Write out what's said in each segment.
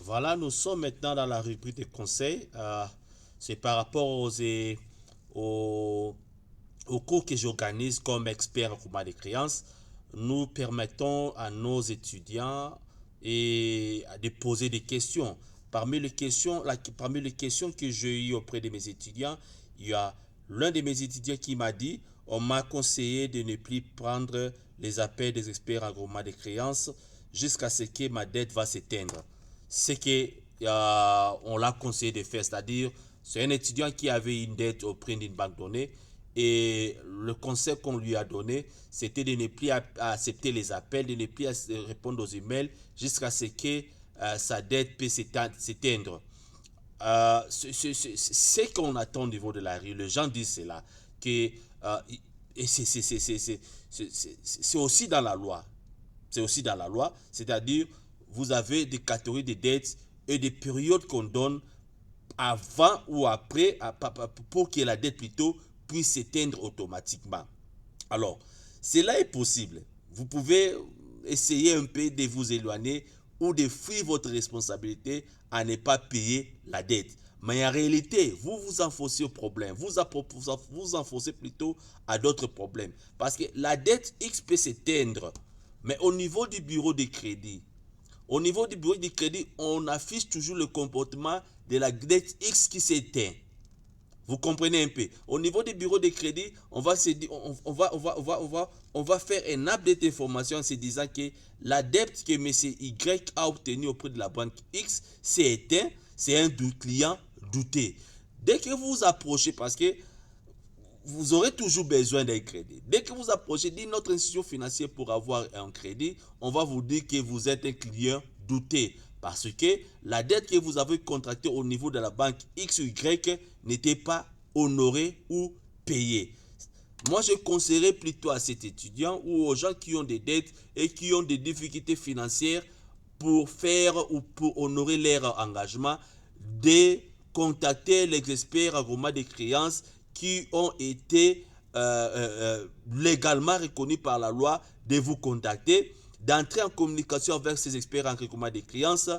Voilà, nous sommes maintenant dans la rubrique des conseils. C'est par rapport aux, aux cours que j'organise comme expert en recouvrement des créances. Nous permettons à nos étudiants de poser des questions. Parmi les questions que j'ai eues auprès de mes étudiants, il y a l'un de mes étudiants qui m'a dit: on m'a conseillé de ne plus prendre les appels des experts en recouvrement des créances jusqu'à ce que ma dette va s'éteindre. C'est que on l'a conseillé de faire, c'est-à-dire c'est un étudiant qui avait une dette auprès d'une banque donnée et le conseil qu'on lui a donné, c'était de ne plus accepter les appels, de ne plus répondre aux emails jusqu'à ce que sa dette puisse s'éteindre. C'est qu'on attend au niveau de la rue. Les gens disent cela, que et c'est aussi dans la loi. C'est aussi dans la loi, c'est-à-dire vous avez des catégories de dettes et des périodes qu'on donne avant ou après pour que la dette plutôt puisse s'éteindre automatiquement. Alors, cela est possible. Vous pouvez essayer un peu de vous éloigner ou de fuir votre responsabilité à ne pas payer la dette. Mais en réalité, vous vous enfoncez au problème. Vous enfoncez plutôt à d'autres problèmes. Parce que la dette X peut s'éteindre. Mais au niveau du bureau de crédit, on affiche toujours le comportement de la dette X qui s'éteint. Vous comprenez un peu. Au niveau du bureau de crédit, on va faire un update d'information en se disant que la dette que M. Y a obtenue auprès de la banque X s'est éteinte. C'est un client douté. Dès que vous vous approchez, parce que vous aurez toujours besoin d'un crédit. Dès que vous approchez d'une autre institution financière pour avoir un crédit, on va vous dire que vous êtes un client douté. Parce que la dette que vous avez contractée au niveau de la banque X ou Y n'était pas honorée ou payée. Moi, je conseillerais plutôt à cet étudiant ou aux gens qui ont des dettes et qui ont des difficultés financières pour faire ou pour honorer leur engagement, de contacter les experts en recouvrement des créances qui ont été légalement reconnus par la loi, de vous contacter, d'entrer en communication avec ces experts en recouvrement des créances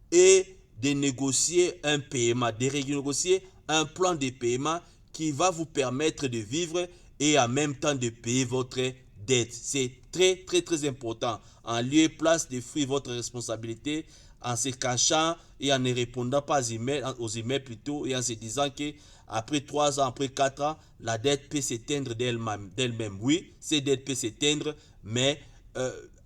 et de négocier un paiement, de renégocier un plan de paiement qui va vous permettre de vivre et en même temps de payer votre dette. C'est très important. En lieu et place de fuir votre responsabilité en se cachant et en ne répondant pas aux emails plutôt, et en se disant que après 3 ans, après 4 ans, la dette peut s'éteindre d'elle-même. Oui, cette dette peut s'éteindre, mais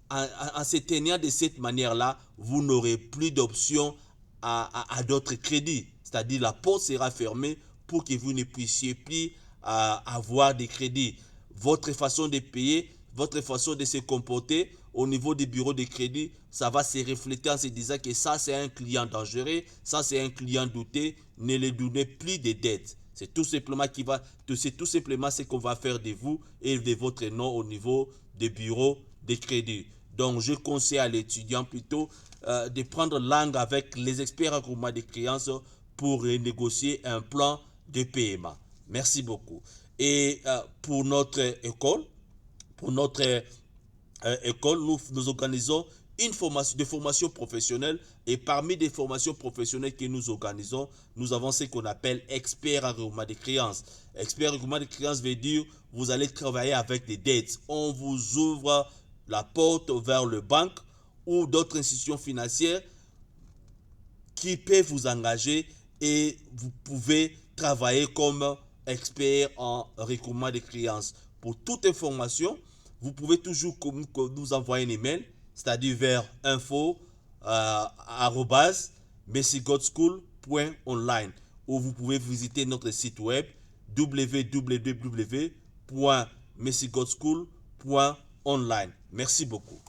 en se tenant de cette manière-là, vous n'aurez plus d'options à d'autres crédits. C'est-à-dire la porte sera fermée pour que vous ne puissiez plus avoir des crédits. Votre façon de payer, votre façon de se comporter au niveau des bureaux de crédit, ça va se refléter en se disant que ça c'est un client dangereux, ça c'est un client douté, ne lui donnez plus de dettes. C'est tout simplement ce qu'on va faire de vous et de votre nom au niveau des bureaux de crédit. Donc je conseille à l'étudiant plutôt de prendre langue avec les experts en recouvrement des créances pour négocier un plan de paiement. Merci beaucoup. Et pour notre école, nous organisons des formations professionnelles, et parmi les formations professionnelles que nous organisons, nous avons ce qu'on appelle expert en recouvrement des créances. Expert en recouvrement des créances veut dire vous allez travailler avec des dettes. On vous ouvre la porte vers le banque ou d'autres institutions financières qui peuvent vous engager et vous pouvez travailler comme expert en recouvrement des créances. Pour toute information, vous pouvez toujours nous envoyer un email, c'est-à-dire vers info@messigodschool.online, ou vous pouvez visiter notre site web www.messigodschool.online. Merci beaucoup.